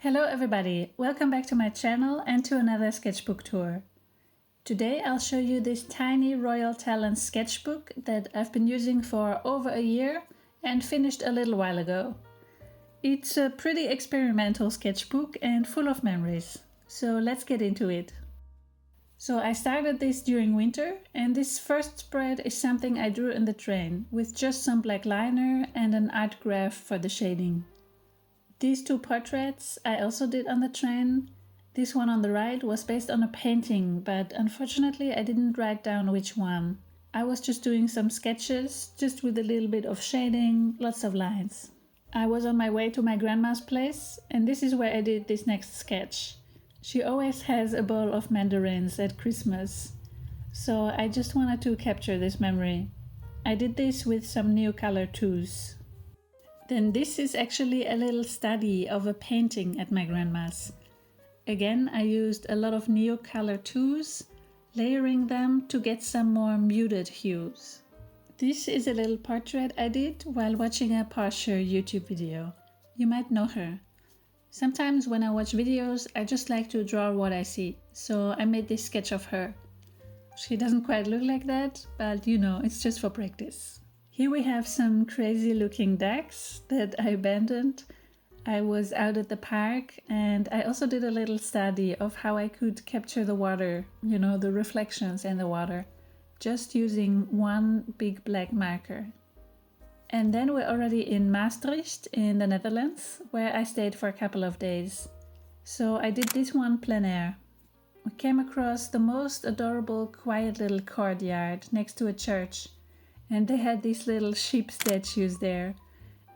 Hello everybody, welcome back to my channel and to another sketchbook tour. Today I'll show you this tiny Royal Talens sketchbook that I've been using for over a year and finished a little while ago. It's a pretty experimental sketchbook and full of memories, so let's get into it. So I started this during winter, and this first spread is something I drew in the train with just some black liner and an art graph for the shading. These two portraits I also did on the train. This one on the right was based on a painting, but unfortunately I didn't write down which one. I was just doing some sketches, just with a little bit of shading, lots of lines. I was on my way to my grandma's place, and this is where I did this next sketch. She always has a bowl of mandarins at Christmas, so I just wanted to capture this memory. I did this with some Neocolor 2s. Then this is actually a little study of a painting at my grandma's. Again, I used a lot of Neocolor 2s, layering them to get some more muted hues. This is a little portrait I did while watching a Pawshire YouTube video. You might know her. Sometimes when I watch videos, I just like to draw what I see, so I made this sketch of her. She doesn't quite look like that, but you know, it's just for practice. Here we have some crazy looking ducks that I abandoned. I was out at the park and I also did a little study of how I could capture the water, you know, the reflections in the water, just using one big black marker. And then we're already in Maastricht in the Netherlands, where I stayed for a couple of days. So I did this one plein air. We came across the most adorable quiet little courtyard next to a church. And they had these little sheep statues there.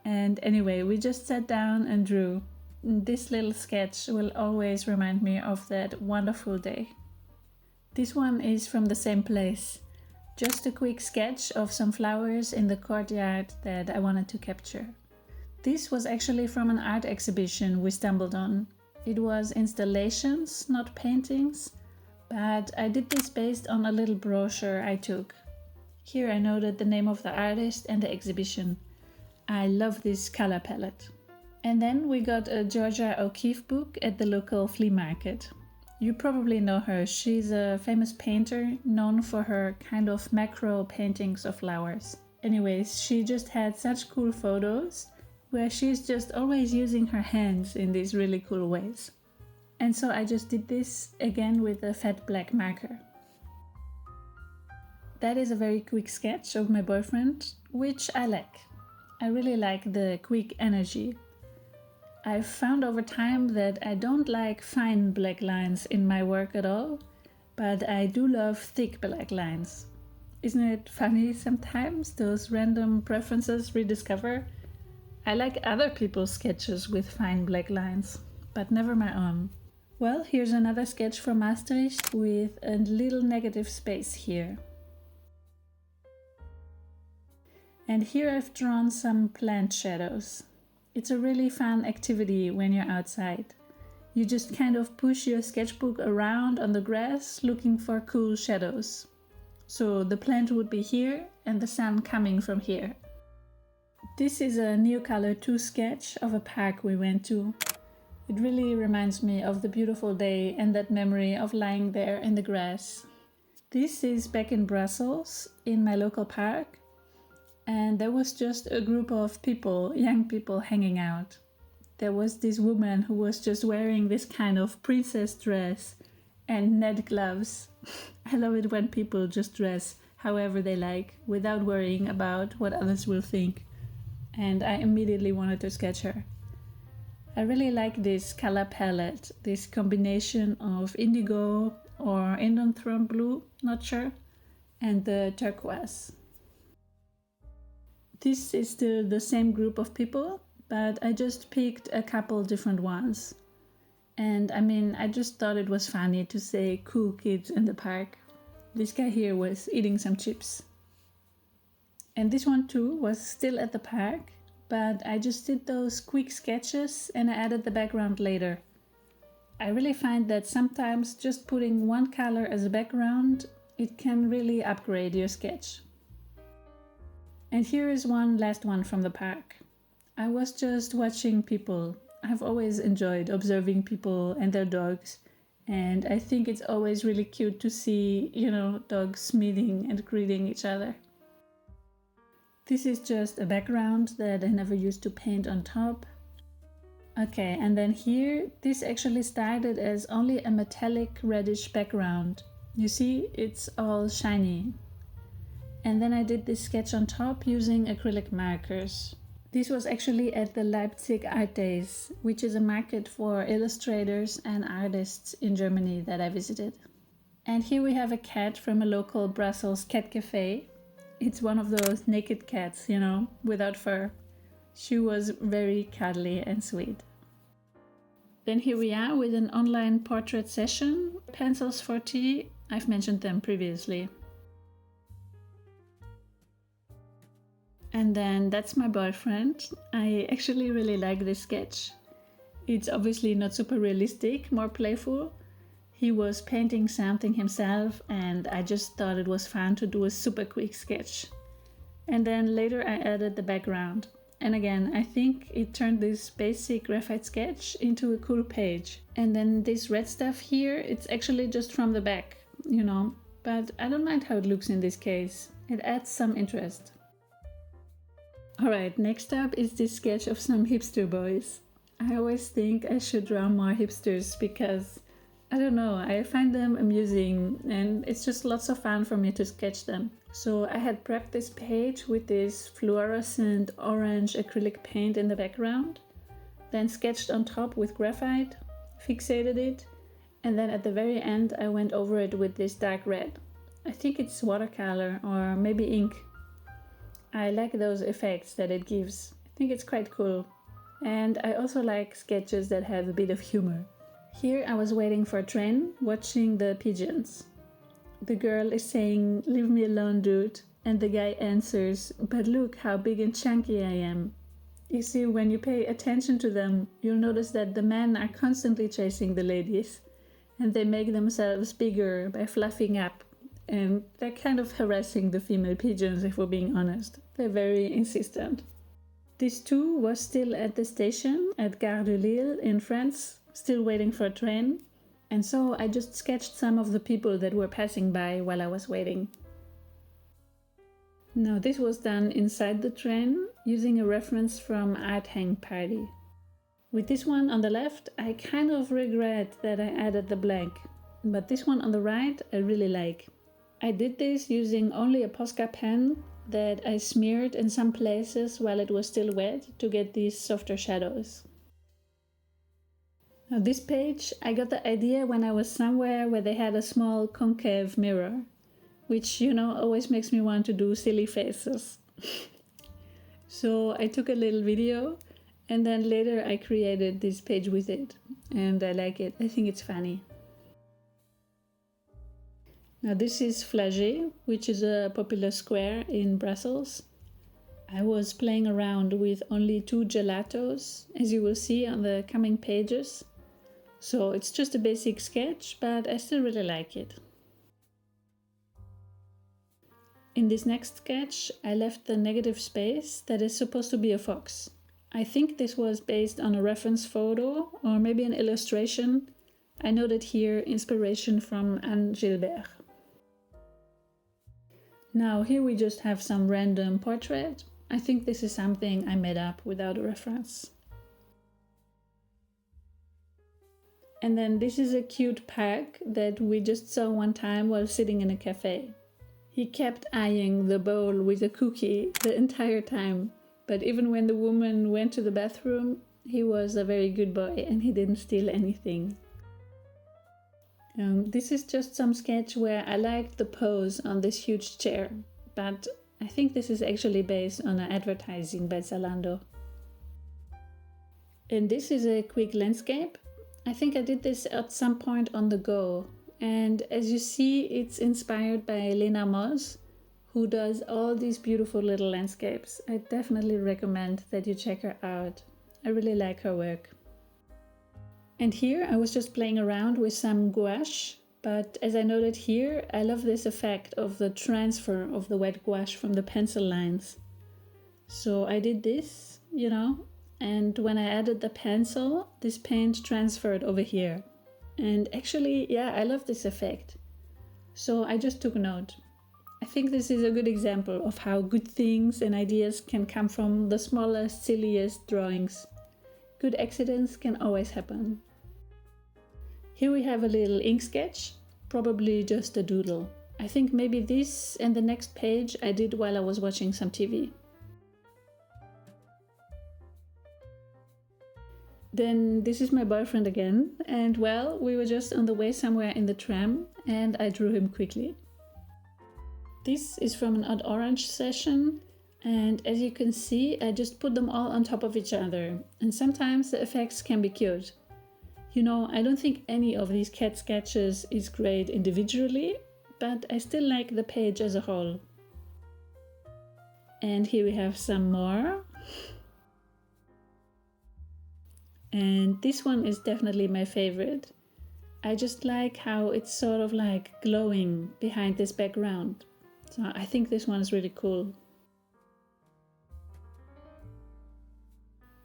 And anyway, we just sat down and drew. This little sketch will always remind me of that wonderful day. This one is from the same place. Just a quick sketch of some flowers in the courtyard that I wanted to capture. This was actually from an art exhibition we stumbled on. It was installations, not paintings, but I did this based on a little brochure I took. Here I noted the name of the artist and the exhibition. I love this color palette. And then we got a Georgia O'Keeffe book at the local flea market. You probably know her. She's a famous painter known for her kind of macro paintings of flowers. Anyways, she just had such cool photos where she's just always using her hands in these really cool ways. And so I just did this again with a fat black marker. That is a very quick sketch of my boyfriend, which I like. I really like the quick energy. I've found over time that I don't like fine black lines in my work at all, but I do love thick black lines. Isn't it funny sometimes, those random preferences rediscover? I like other people's sketches with fine black lines, but never my own. Well, here's another sketch from Maastricht with a little negative space here. And here I've drawn some plant shadows. It's a really fun activity when you're outside. You just kind of push your sketchbook around on the grass looking for cool shadows. So the plant would be here and the sun coming from here. This is a Neocolor 2 sketch of a park we went to. It really reminds me of the beautiful day and that memory of lying there in the grass. This is back in Brussels, in my local park. And there was just a group of people, young people, hanging out. There was this woman who was just wearing this kind of princess dress and net gloves. I love it when people just dress however they like, without worrying about what others will think. And I immediately wanted to sketch her. I really like this color palette, this combination of indigo or Indanthrone blue, not sure, and the turquoise. This is still the same group of people, but I just picked a couple different ones. And I mean, I just thought it was funny to say cool kids in the park. This guy here was eating some chips. And this one too was still at the park, but I just did those quick sketches and I added the background later. I really find that sometimes just putting one color as a background, it can really upgrade your sketch. And here is one last one from the park. I was just watching people. I've always enjoyed observing people and their dogs, and I think it's always really cute to see, dogs meeting and greeting each other. This is just a background that I never used to paint on top. Okay, and then here, this actually started as only a metallic reddish background. You see, it's all shiny. And then I did this sketch on top using acrylic markers. This was actually at the Leipzig Art Days, which is a market for illustrators and artists in Germany that I visited. And here we have a cat from a local Brussels cat cafe. It's one of those naked cats, without fur. She was very cuddly and sweet. Then here we are with an online portrait session. Pencils for tea, I've mentioned them previously. And then that's my boyfriend. I actually really like this sketch. It's obviously not super realistic, more playful. He was painting something himself and I just thought it was fun to do a super quick sketch. And then later I added the background. And again, I think it turned this basic graphite sketch into a cool page. And then this red stuff here, it's actually just from the back, But I don't mind how it looks in this case. It adds some interest. Alright, next up is this sketch of some hipster boys. I always think I should draw more hipsters because, I don't know, I find them amusing and it's just lots of fun for me to sketch them. So I had prepped this page with this fluorescent orange acrylic paint in the background, then sketched on top with graphite, fixated it, and then at the very end I went over it with this dark red. I think it's watercolor or maybe ink. I like those effects that it gives. I think it's quite cool. And I also like sketches that have a bit of humor. Here I was waiting for a train, watching the pigeons. The girl is saying, "Leave me alone, dude." And the guy answers, "But look how big and chunky I am." You see, when you pay attention to them, you'll notice that the men are constantly chasing the ladies. And they make themselves bigger by fluffing up. And they're kind of harassing the female pigeons, if we're being honest. They're very insistent. This too was still at the station at Gare de Lille in France, still waiting for a train. And so I just sketched some of the people that were passing by while I was waiting. Now this was done inside the train using a reference from Art Hang Party. With this one on the left, I kind of regret that I added the blank. But this one on the right, I really like. I did this using only a Posca pen that I smeared in some places while it was still wet to get these softer shadows. Now this page, I got the idea when I was somewhere where they had a small concave mirror, which, always makes me want to do silly faces. So I took a little video and then later I created this page with it. And I like it. I think it's funny. Now this is Flagey, which is a popular square in Brussels. I was playing around with only 2 gelatos, as you will see on the coming pages. So it's just a basic sketch, but I still really like it. In this next sketch, I left the negative space that is supposed to be a fox. I think this was based on a reference photo or maybe an illustration. I noted here inspiration from Anne Gilbert. Now here we just have some random portrait. I think this is something I made up without a reference. And then this is a cute pug that we just saw one time while sitting in a cafe. He kept eyeing the bowl with a cookie the entire time, but even when the woman went to the bathroom, he was a very good boy and he didn't steal anything. This is just some sketch where I liked the pose on this huge chair, but I think this is actually based on an advertising by Zalando. And this is a quick landscape. I think I did this at some point on the go, and as you see, it's inspired by Lena Moss, who does all these beautiful little landscapes. I definitely recommend that you check her out. I really like her work. And here I was just playing around with some gouache, but as I noted here, I love this effect of the transfer of the wet gouache from the pencil lines. So I did this, and when I added the pencil, this paint transferred over here. And actually, yeah, I love this effect. So I just took note. I think this is a good example of how good things and ideas can come from the smallest, silliest drawings. Good accidents can always happen. Here we have a little ink sketch, probably just a doodle. I think maybe this and the next page I did while I was watching some TV. Then this is my boyfriend again, and well, we were just on the way somewhere in the tram and I drew him quickly. This is from an Odd Orange session, and as you can see, I just put them all on top of each other, and sometimes the effects can be cute. You know, I don't think any of these cat sketches is great individually, but I still like the page as a whole. And here we have some more. And this one is definitely my favorite. I just like how it's sort of like glowing behind this background. So I think this one is really cool.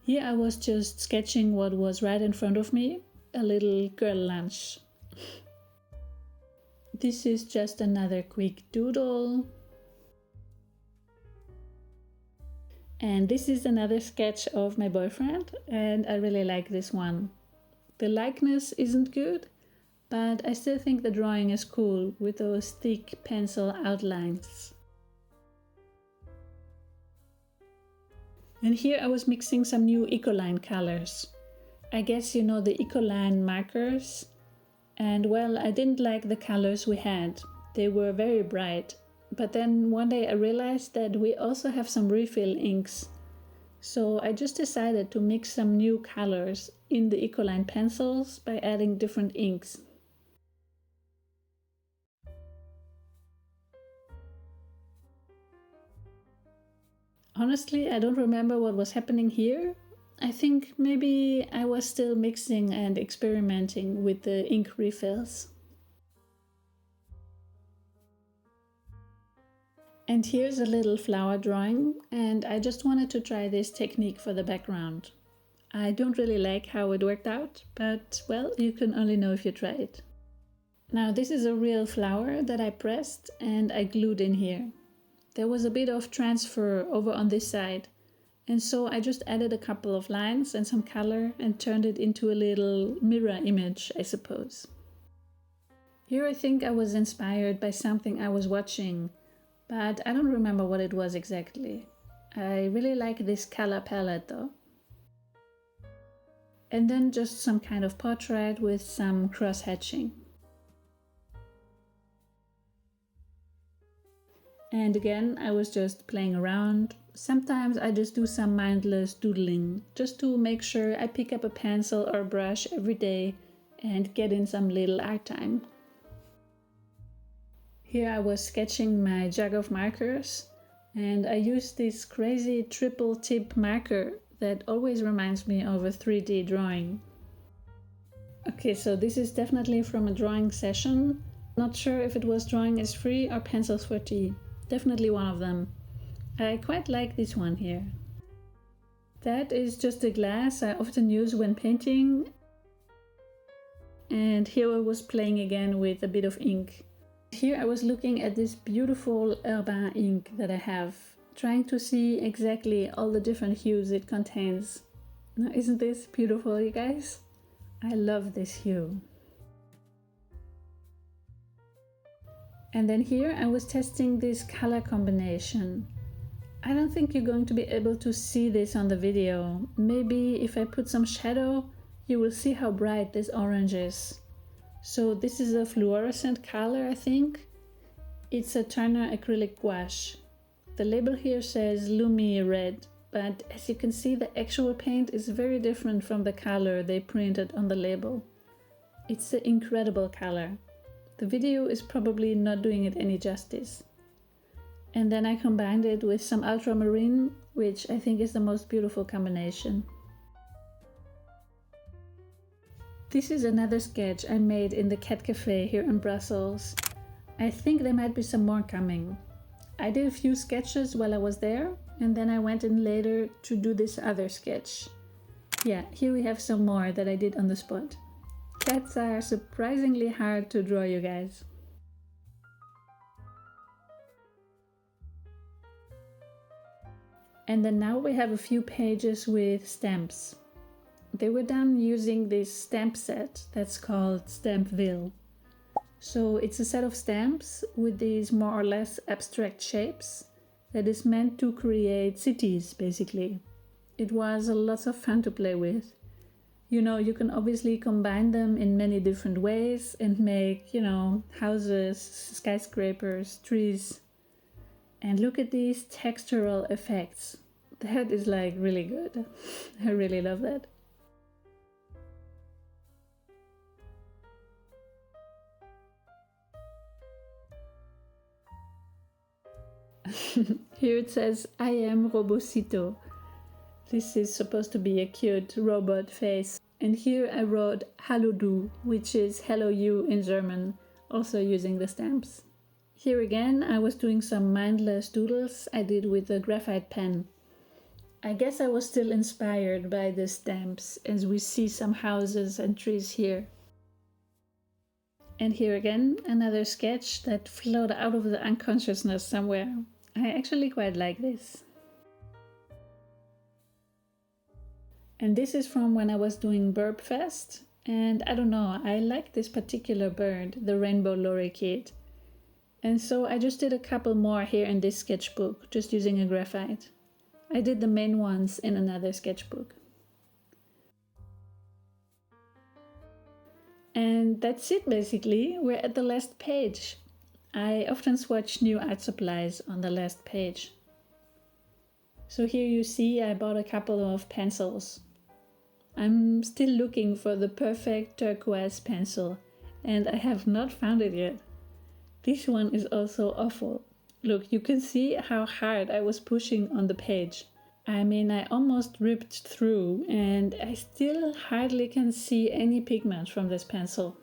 Here I was just sketching what was right in front of me, a little girl lunch. This is just another quick doodle. And this is another sketch of my boyfriend, and I really like this one. The likeness isn't good, but I still think the drawing is cool with those thick pencil outlines. And here I was mixing some new Ecoline colors. I guess you know the Ecoline markers. And well, I didn't like the colors we had. They were very bright. But then one day I realized that we also have some refill inks. So I just decided to mix some new colors in the Ecoline pencils by adding different inks. Honestly, I don't remember what was happening here. I think maybe I was still mixing and experimenting with the ink refills. And here's a little flower drawing, and I just wanted to try this technique for the background. I don't really like how it worked out, but well, you can only know if you try it. Now this is a real flower that I pressed and I glued in here. There was a bit of transfer over on this side, and so I just added a couple of lines and some color and turned it into a little mirror image, I suppose. Here I think I was inspired by something I was watching, but I don't remember what it was exactly. I really like this color palette though. And then just some kind of portrait with some cross-hatching. And again, I was just playing around. Sometimes I just do some mindless doodling, just to make sure I pick up a pencil or brush every day and get in some little art time. Here I was sketching my jug of markers, and I used this crazy triple tip marker that always reminds me of a 3D drawing. Okay, so this is definitely from a drawing session. Not sure if it was Drawing is Free or Pencils for Tea. Definitely one of them. I quite like this one here. That is just a glass I often use when painting. And here I was playing again with a bit of ink. Here I was looking at this beautiful Urban ink that I have, trying to see exactly all the different hues it contains. Now, isn't this beautiful, you guys? I love this hue. And then here I was testing this color combination. I don't think you're going to be able to see this on the video. Maybe if I put some shadow, you will see how bright this orange is. So this is a fluorescent color, I think. It's a Turner acrylic gouache. The label here says Lumi Red, but as you can see, the actual paint is very different from the color they printed on the label. It's an incredible color. The video is probably not doing it any justice. And then I combined it with some ultramarine, which I think is the most beautiful combination. This is another sketch I made in the cat cafe here in Brussels. I think there might be some more coming. I did a few sketches while I was there, and then I went in later to do this other sketch. Yeah, here we have some more that I did on the spot. Cats are surprisingly hard to draw, you guys. And then now we have a few pages with stamps. They were done using this stamp set that's called Stampville. So it's a set of stamps with these more or less abstract shapes that is meant to create cities, basically. It was a lot of fun to play with. You know, you can obviously combine them in many different ways and make, houses, skyscrapers, trees. And look at these textural effects. That is like really good. I really love that. Here it says, I am Robocito. This is supposed to be a cute robot face. And here I wrote Hallo du, which is hello you in German, also using the stamps. Here again I was doing some mindless doodles I did with a graphite pen. I guess I was still inspired by the stamps as we see some houses and trees here. And here again another sketch that flowed out of the unconsciousness somewhere. I actually quite like this. And this is from when I was doing Burp Fest, and I don't know, I like this particular bird, the rainbow lorikeet. And so I just did a couple more here in this sketchbook, just using a graphite. I did the main ones in another sketchbook. And that's it basically, we're at the last page. I often swatch new art supplies on the last page. So here you see I bought a couple of pencils. I'm still looking for the perfect turquoise pencil and I have not found it yet. This one is also awful. Look, you can see how hard I was pushing on the page. I mean, I almost ripped through and I still hardly can see any pigment from this pencil.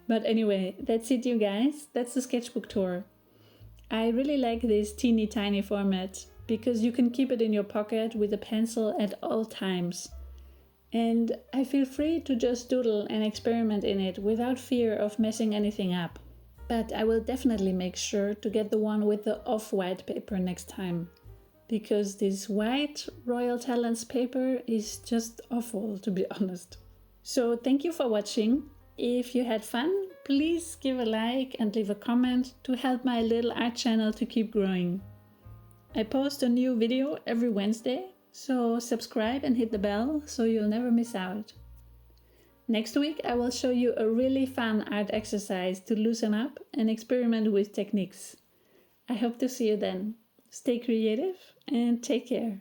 But anyway, that's it you guys, that's the sketchbook tour. I really like this teeny tiny format because you can keep it in your pocket with a pencil at all times. And I feel free to just doodle and experiment in it without fear of messing anything up. But I will definitely make sure to get the one with the off-white paper next time, because this white Royal Talens paper is just awful, to be honest. So thank you for watching. If you had fun, please give a like and leave a comment to help my little art channel to keep growing. I post a new video every Wednesday, so subscribe and hit the bell so you'll never miss out. Next week I will show you a really fun art exercise to loosen up and experiment with techniques. I hope to see you then. Stay creative and take care.